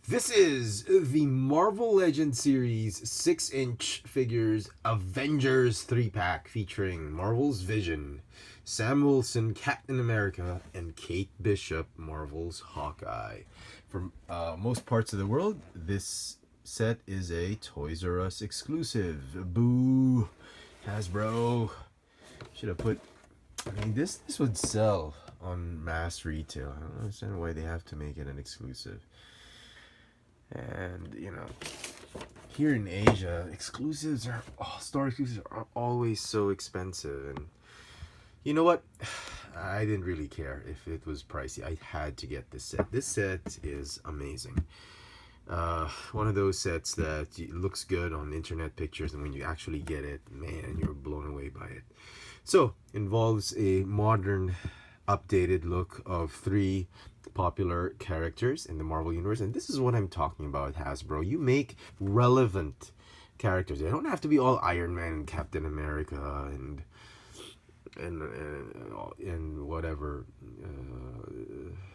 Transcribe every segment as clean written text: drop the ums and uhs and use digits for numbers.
This is the Marvel Legends series 6-inch figures Avengers 3-pack featuring Marvel's Vision, Sam Wilson, Captain America, and Kate Bishop, Marvel's Hawkeye. From most parts of the world, this set is a Toys R Us exclusive. Boo! Hasbro. Should have put... I mean, this would sell on mass retail. I don't understand why they have to make it an exclusive. And here in Asia, store exclusives are always so expensive. And you know what? I didn't really care if it was pricey. I had to get this set. This set is amazing. One of those sets that looks good on internet pictures, and when you actually get it, man, you're blown away by it. So, involves a modern, updated look of 3 popular characters in the Marvel Universe. And this is what I'm talking about, Hasbro. You make relevant characters. They don't have to be all Iron Man and Captain America and whatever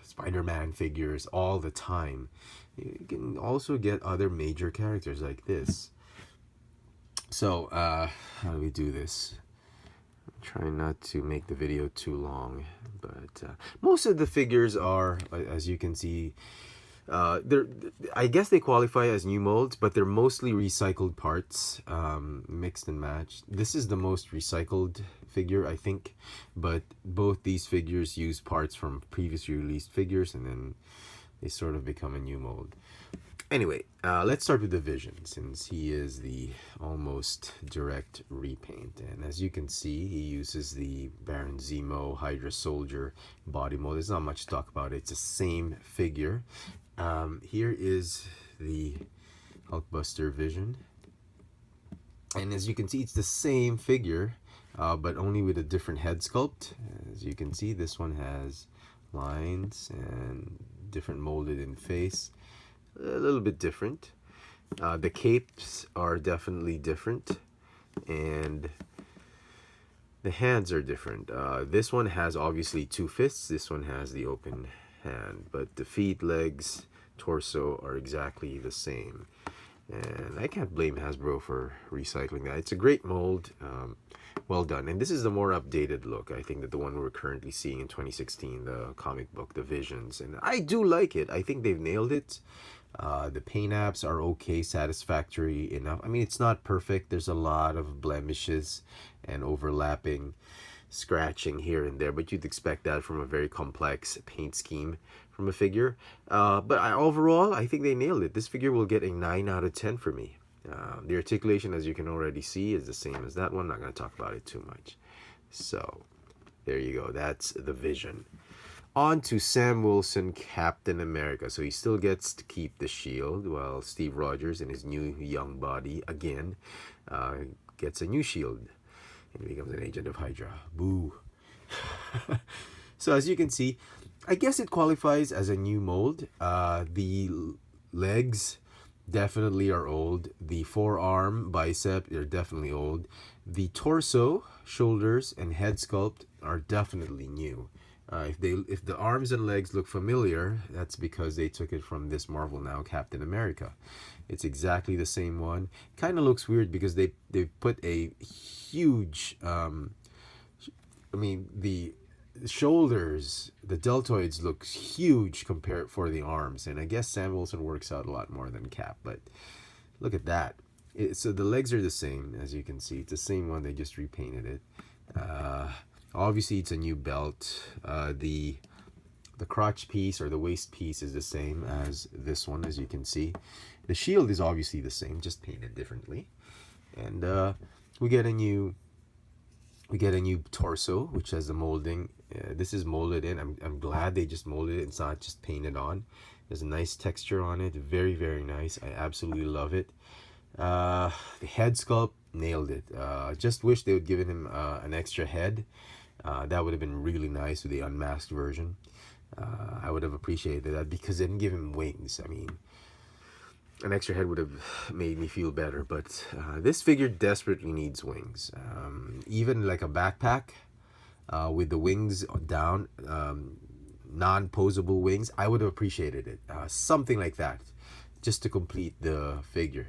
Spider-Man figures all the time. You can also get other major characters like this. So, how do we do this? Try not to make the video too long, but most of the figures are, as you can see, I guess they qualify as new molds, but they're mostly recycled parts, mixed and matched. This is the most recycled figure, I think, but both these figures use parts from previously released figures, and then they sort of become a new mold. Anyway, let's start with the Vision, since he is the almost direct repaint. And as you can see, he uses the Baron Zemo Hydra Soldier body mold. There's not much to talk about. It's the same figure. Here is the Hulkbuster Vision. And as you can see, it's the same figure, but only with a different head sculpt. As you can see, this one has lines and different molded in face. A little bit different. The capes are definitely different, and the hands are different. This one has obviously 2 fists. This one has the open hand, but the feet, legs, torso are exactly the same. And I can't blame Hasbro for recycling that. It's a great mold. Well done. And this is the more updated look, I think, that the one we're currently seeing in 2016, the comic book, The Visions. And I do like it. I think they've nailed it. The paint apps are okay, satisfactory enough. I mean, it's not perfect. There's a lot of blemishes and overlapping scratching here and there, but you'd expect that from a very complex paint scheme from a figure. But overall, I think they nailed it. This figure will get a 9 out of 10 for me. The articulation, as you can already see, is the same as that one. Not going to talk about it too much. So, there you go. That's the Vision. On to Sam Wilson, Captain America. So he still gets to keep the shield, while Steve Rogers in his new young body, again, gets a new shield. And becomes an agent of Hydra. Boo. So as you can see, I guess it qualifies as a new mold. The legs definitely are old. The forearm, bicep, are definitely old. The torso, shoulders, and head sculpt are definitely new. If the arms and legs look familiar, that's because they took it from this Marvel Now Captain America. It's exactly the same one. Kind of looks weird because they put a huge, the shoulders, the deltoids look huge compared for the arms, and I guess Sam Wilson works out a lot more than Cap. But look at that. So the legs are the same, as you can see. It's the same one. They just repainted it. Obviously, it's a new belt. The crotch piece or the waist piece is the same as this one, as you can see. The shield is obviously the same, just painted differently. And we get a new torso, which has the molding. This is molded in. I'm glad they just molded it. It's not just painted on. There's a nice texture on it. Very, very nice. I absolutely love it. The head sculpt, nailed it. Just wish they would given him an extra head. That would have been really nice with the unmasked version. I would have appreciated that because they didn't give him wings. I mean, an extra head would have made me feel better, but this figure desperately needs wings. Even like a backpack with the wings down, non-posable wings, I would have appreciated it. Something like that. just to complete the figure.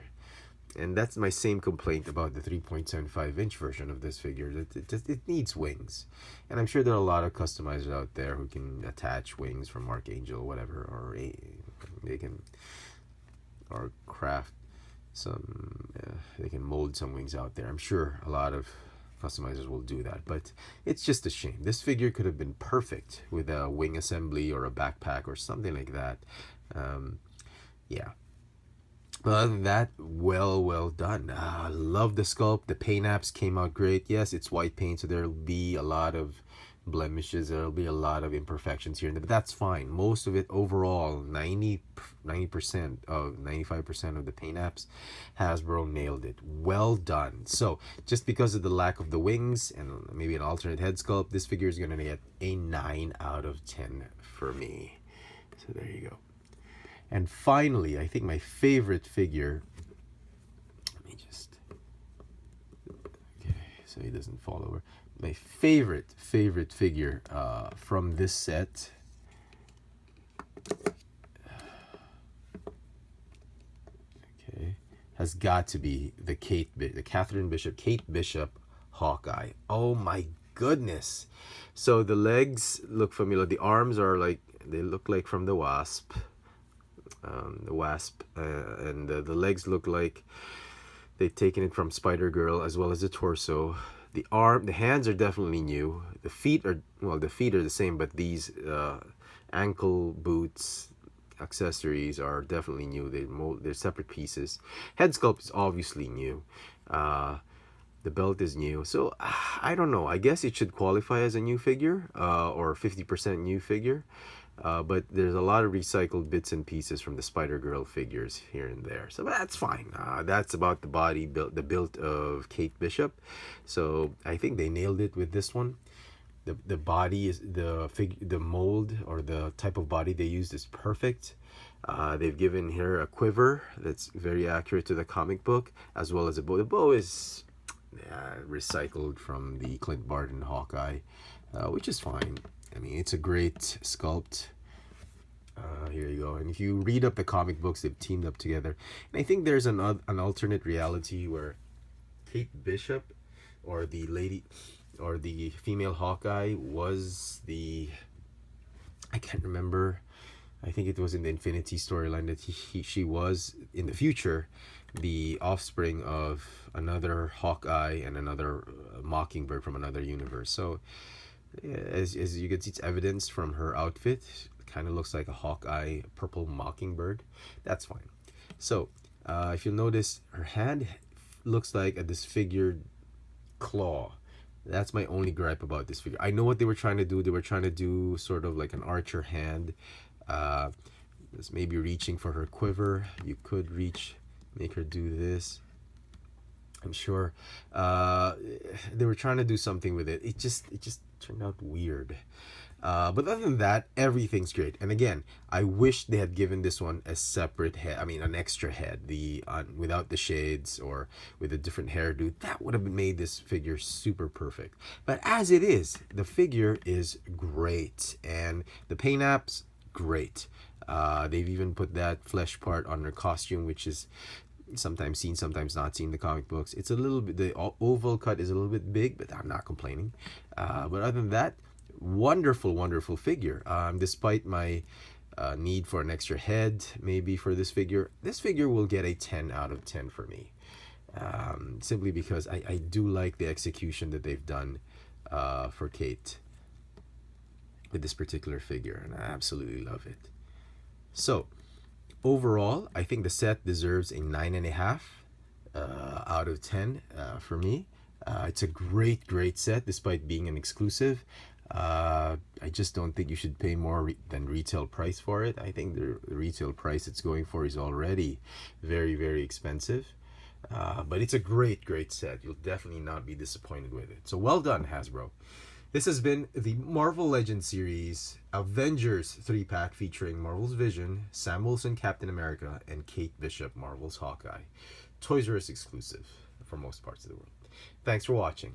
And that's my same complaint about the 3.75-inch version of this figure. It needs wings. And I'm sure there are a lot of customizers out there who can attach wings from Archangel, whatever, or they can, or craft some, they can mold some wings out there. I'm sure a lot of customizers will do that, but it's just a shame. This figure could have been perfect with a wing assembly or a backpack or something like that. Yeah. But other than that, well done. I love the sculpt. The paint apps came out great. Yes, it's white paint, so there'll be a lot of blemishes. There'll be a lot of imperfections here and there, but that's fine. Most of it overall, 90% of 95% of the paint apps, Hasbro nailed it. Well done. So just because of the lack of the wings and maybe an alternate head sculpt, this figure is going to get a 9 out of 10 for me. So there you go. And finally, I think my favorite figure, let me just, okay, so he doesn't fall over. My favorite figure from this set, okay, has got to be the Catherine Bishop, Kate Bishop Hawkeye. Oh my goodness. So the legs look familiar. The arms are like, they look like from the Wasp. And the legs look like they've taken it from Spider-Girl, as well as the torso. The hands are definitely new. The feet are the same, but these ankle boots accessories are definitely new. They're separate pieces. Head sculpt is obviously new. The belt is new, so I don't know. I guess it should qualify as a new figure, or 50% new figure. But there's a lot of recycled bits and pieces from the Spider-Girl figures here and there, so that's fine. That's about the build of Kate Bishop. So I think they nailed it with this one. The body is the mold, or the type of body they used, is perfect. They've given her a quiver that's very accurate to the comic book, as well as a bow. The bow is recycled from the Clint Barton Hawkeye, which is fine. I mean, it's a great sculpt. Here you go. And if you read up the comic books, they've teamed up together. And I think there's an alternate reality where Kate Bishop, or the lady, or the female Hawkeye, was the, I can't remember. I think it was in the Infinity storyline that she was in the future the offspring of another Hawkeye and another Mockingbird from another universe. So as you can see, it's evidence from her outfit. It kind of looks like a Hawkeye purple Mockingbird. That's fine. So if you'll notice, her hand looks like a disfigured claw. That's my only gripe about this figure. I know what they were trying to do. They were trying to do sort of like an archer hand. Just maybe reaching for her quiver. You could make her do this. I'm sure they were trying to do something with it. It just turned out weird. But other than that, everything's great. And again, I wish they had given this one a separate head. I mean, an extra head, without the shades, or with a different hairdo. That would have made this figure super perfect. But as it is, the figure is great, and the paint apps, great. They've even put that flesh part on her costume, which is sometimes seen, sometimes not seen in the comic books. It's a little bit, the oval cut is a little bit big, but I'm not complaining. But other than that, wonderful figure. Despite my need for an extra head maybe for this figure will get a 10 out of 10 for me. Simply because I do like the execution that they've done for Kate with this particular figure, and I absolutely love it. So overall, I think the set deserves a 9.5 out of 10 for me. It's a great set, despite being an exclusive. I just don't think you should pay more than retail price for it. I think the retail price it's going for is already very expensive. But it's a great set. You'll definitely not be disappointed with it. So well done, Hasbro. This has been the Marvel Legends series Avengers 3-pack featuring Marvel's Vision, Sam Wilson Captain America, and Kate Bishop Marvel's Hawkeye. Toys R Us exclusive for most parts of the world. Thanks for watching.